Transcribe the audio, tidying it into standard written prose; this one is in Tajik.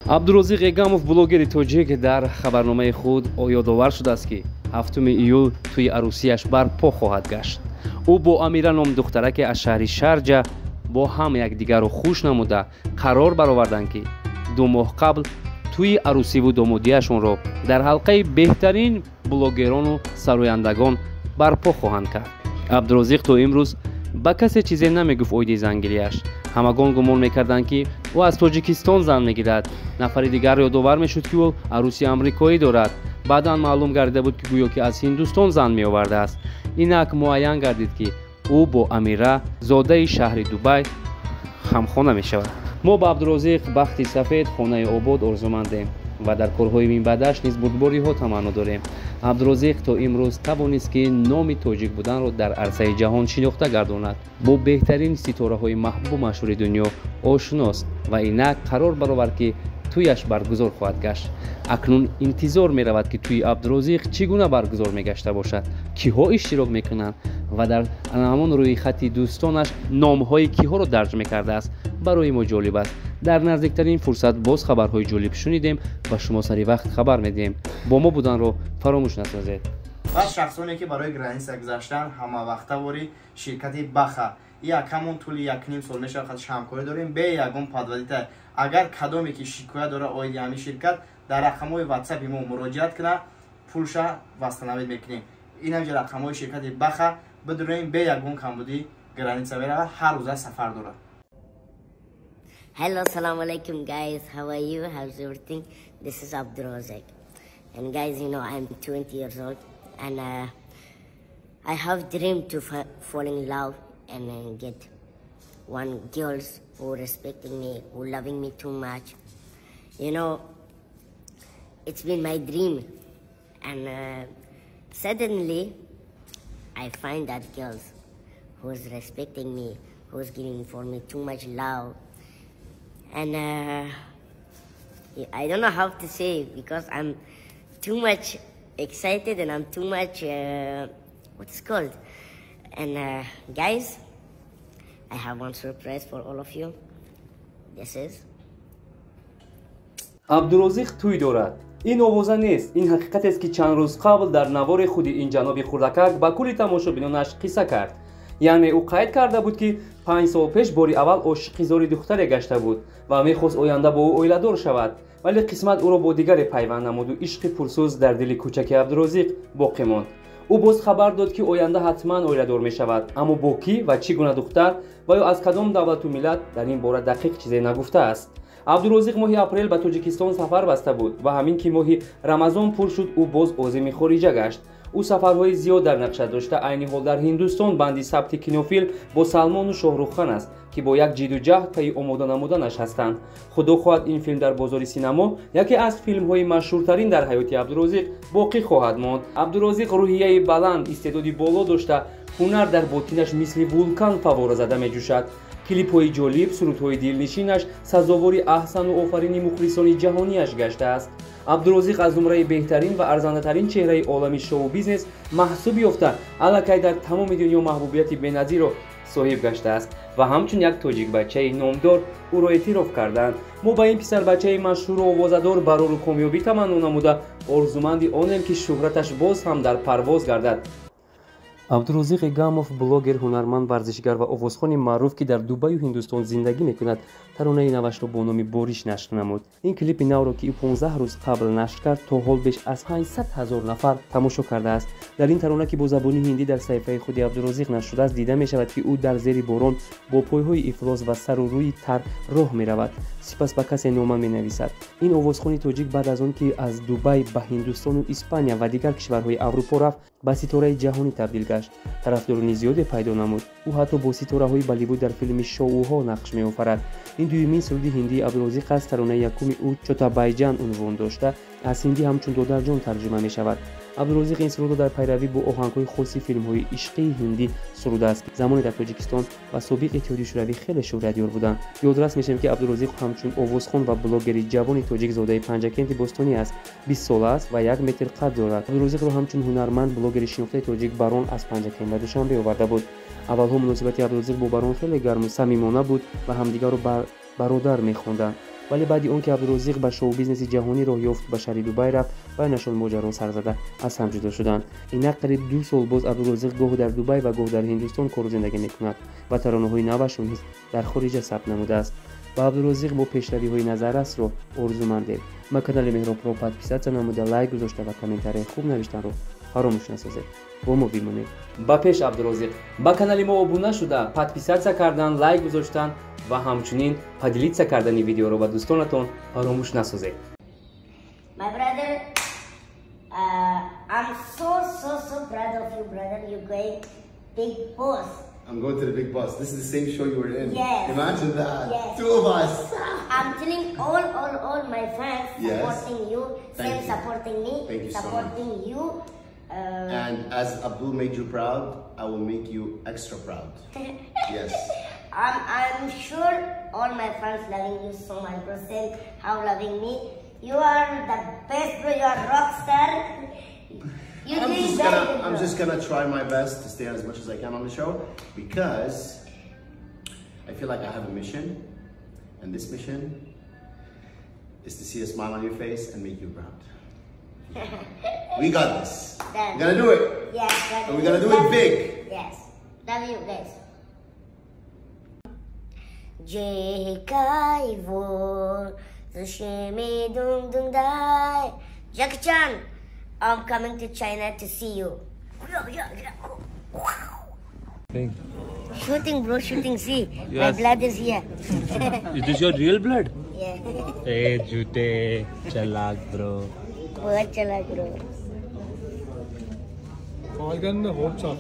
عبدالرزاق ایگاموف блогери тоҷик дар хабарномаи худ ёдовар шудааст ки 7 июл тӯи арӯсиаш барпо хоҳад гашт. ӯ бо Амира номи духтараке аз шаҳри Шарҷа бо ҳам якдигарро хуш намуда қарор бароварданд ки 2 моҳ қабл тӯи арӯсиву домодиашонро дар ҳалқаи беҳтарин блогерону сарояндагон барпо хоҳанд кард. عبدالرزاق то имрӯз ба касе чизе намегуфт оиди зангирияш. ҳамагон гумон мекарданд ки ӯ аз тоҷикистон зан мегирад. нафари дигар ёдовар мешуд ки ӯ арӯси амрикоӣ дорад. баъдан маълум гардида буд ки гӯё ки аз ҳиндустон зан меовардааст. инак муайян гардид ки ӯ бо Амира зодаи шаҳри Дубай ҳамхона мешавад. мо ба عبدالرزاق бахти сафед, хонаи обод орзумандем ва дар корҳои минбаъдаш низ бурдбориҳо таманно дорем. عبدالرزاق то имрӯз тавонист ки номи тоҷик буданро дар арсаи ҷаҳон шинохта гардонад. бо беҳтарин ситораҳои маҳбубу машҳури дунё ошност ва инак қарор баровард ки тӯяш баргузор хоҳад гашт. акнун интизор меравад ки тӯи عبدالرزاق чӣ гуна баргузор мегашта бошад, киҳо иштирок мекунанд ва дар ҳамон рӯи хати дӯстонаш номҳои киҳоро дарҷ мекардааст. барои мо ҷолиб аст. дар наздиктарин фурсат боз хабарҳои ҷолиб шунидем ва шумо сари вақт хабар медиҳем. бо мо буданро фаромӯш насозед. баъд шахсоне ки барои граница гузаштан ҳамавақтавори ширкати Баха як ҳамон тӯли 1.5 сол мешавад хатш ҳамкорӣ дорем бе ягон падвадита. агар кадоме ки шикоят дора оиди ҳамин ширкат дар рақамҳои ватсапи мо муроҷиат кунад пулша вастанавид мекунем. ин ҳамҷа рақамҳои ширкати Баха бидунем бе ягон камбудӣ граница меравад, ҳар рӯза сафар дорад. Hello, assalamu alaikum guys, how are you, how's everything? This is Abdulrazak, and guys, you know, I'm 20 years old and I have dream to fall in love and get one girls who respecting me, who loving me too much. You know, it's been my dream, and suddenly I find that girls who's respecting me, who's giving for me too much love. And I don't know how to say because I'm too much excited and I'm too much, what's it called? And guys, I have one surprise for all of you. This is... عبدالرزاق тӯй дорад. ин овоза нест. ин ҳақиқатест ки чанд рӯз қабл дар навори худи ин ҷаноби хурдакак ба кулли тамошобинонаш қисса кард. яъне ӯ қайд карда буд ки 5 сол пеш бори аввал ошиқи зори духтаре гашта буд ва мехост оянда бо ӯ оиладор шавад, вале қисмат ӯро бо дигаре пайванд намуду ишқи пурсӯз дар дили кӯчаки عبدالرزاق боқӣ монд. ӯ боз хабар дод ки оянда ҳатман оиладор мешавад, аммо бо кӣ ва чӣ гуна духтар ва ё аз кадом давлату миллат дар ин бора дақиқ чизе нагуфтааст. عبدالرزاق моҳи апрел ба тоҷикистон сафар баста буд ва ҳамин ки моҳи рамазон пур шуд ӯ боз озими хориҷа гашт. ӯ сафарҳои зиёд дар нақша дошта. айни ҳол дар ҳиндустон банди сабти кинофилм бо Салмону Шоҳруххан аст ки бо як ҷиддуҷаҳд пайи омода намуданаш ҳастанд. худо хоҳад ин филм дар бозори синамо яке аз филмҳои машҳуртарин дар ҳаёти عبدالرزاق боқӣ хоҳад монд. عبدالرزاق рӯҳияи баланд, истеъдоди боло дошта, ҳунар дар ботинаш мисли вулкан фаввора зада меҷӯшад. клипҳои ҷолиб, сурудҳои дилнишинаш сазовори аҳсану офарини мухлисони ҷаҳонияш гаштааст. عبدالرزاق аз зумраи беҳтарин ва арзандатарин чеҳраи олами шоу бизнес маҳсуб ёфта, аллакай дар тамоми дунё маҳбубияти беназиро соҳиб гаштааст ва ҳамчун як тоҷикбачаи номдор ӯро эътироф карданд. мо ба ин писарбачаи машҳуру овозадор барору комёбӣ таманно намуда орзуманди онем ки шӯҳраташ боз ҳам дар парвоз гардад. عبدالرزاق ایگاموف блогер, ҳунарманд, варзишгар ва овозхони маъруф ки дар Дубаю Ҳиндустон зиндагӣ мекунад, таронаи навашро бо номи Бориш нашр намуд. ин клипи навро ки ӯ 15 рӯз қабл нашр кард, то ҳол беш аз 500 000 нафар тамошо кардааст. дар ин тарона ки бо забони ҳиндӣ дар саҳифаи худи عبدالرزاق нашр шудааст, дида мешавад ки ӯ дар зери борон бо пойҳои ифлос ва сару рӯи тар роҳ меравад, сипас ба касе нома менависад. ин овозхони тоҷик баъд аз он ки аз Дубай ба Ҳиндустону Испания ва дигар кишварҳои Аврупо рафт, ба ситораи ҷаҳонӣ табдил гашт. тарафдорони зиёде пайдо намуд. ӯ ҳатто бо ситораҳои Болливуд дар филми шоуҳо нақш меофарад. ин дуюмин суруди ҳиндии عبدالرزاق аст. таронаи якуми ӯ Чотабайҷан унвон дошта, аз ҳиндӣ ҳамчун Додарҷон тарҷима мешавад. عبدالرزاق ин сурудро дар пайравӣ бо оҳангҳои хоси филмҳои ишқии ҳиндӣ сурудааст. замоне дар Тоҷикистон ва собиқ Иттиҳоди Шӯравӣ хеле шӯҳратёр буданд. ёдрас мешавем ки عبدالرزاق ҳамчун овозхон ва блогери ҷавони тоҷик зодаи Панҷакенти Бостонӣ аст. 20 сола аст ва 1 метр қад дорад. عبدالرزاقро ҳамчун ҳунарманд, блогери шинохтаи тоҷик Барон аз Панҷакен ба Душанбе оварда буд. аввалҳо муносибати عبدالرزاق бо Барон хеле гарму самимона буд ва ҳамдигарро бародар мехонданд. ولی بعد اون که عبدالرزاق به شو بیزنس جهانی راه یافت به شهر دبی رفت و نشون ماجرا سر زده از هم جدا شدند. اینا قریب 2 سال باز عبدالرزاق گاه در دبی و گاه در هندوستان کار زندگی میکند و ترانه‌های نوش نیز در خارج ثبت نموده است. با عبدالرزاق با پیشروی‌های نظرش رو آرزومندیم. ما کانال مهراب رو پادپیسات نموده، لایک گذاشته و کامنت‌های خوب نوشتن رو فراموش نسازید. با ما بمونید. با پیش عبدالرزاق با کانال ما ابونه شده، پادپیسات کردن، لایک گذاشتن و همچنین پادلیت کردن ویدیو رو با دوستانتون فراموش نسازید. My brother, I'm so proud of you, brother. You're going big boss. I'm going to the big boss. This is the same show you were in. Yes. Imagine that. Yes. 2 of us. I'm telling all my fans Yes. supporting you, Thank same you. supporting me, Thank you so supporting you. And as Abdul made you proud, I will make you extra proud. Yes. I'm sure all my fans loving you so much, bro. Same how loving me. You are the best, bro. You are rock star. I'm just gonna try my best to stay as much as I can on the show because I feel like I have a mission, and this mission is to see a smile on your face and make you proud. We got this. We're gonna do it. Yes. And we're gonna do it big. Yes. Love you guys. Jackie Chan, I'm coming to China to see you. Shooting, bro, shooting. See, my blood is here. Is this your real blood? Yeah. Hey, jute, chalak bro. बहुत चला, bro. All gun the hopes of.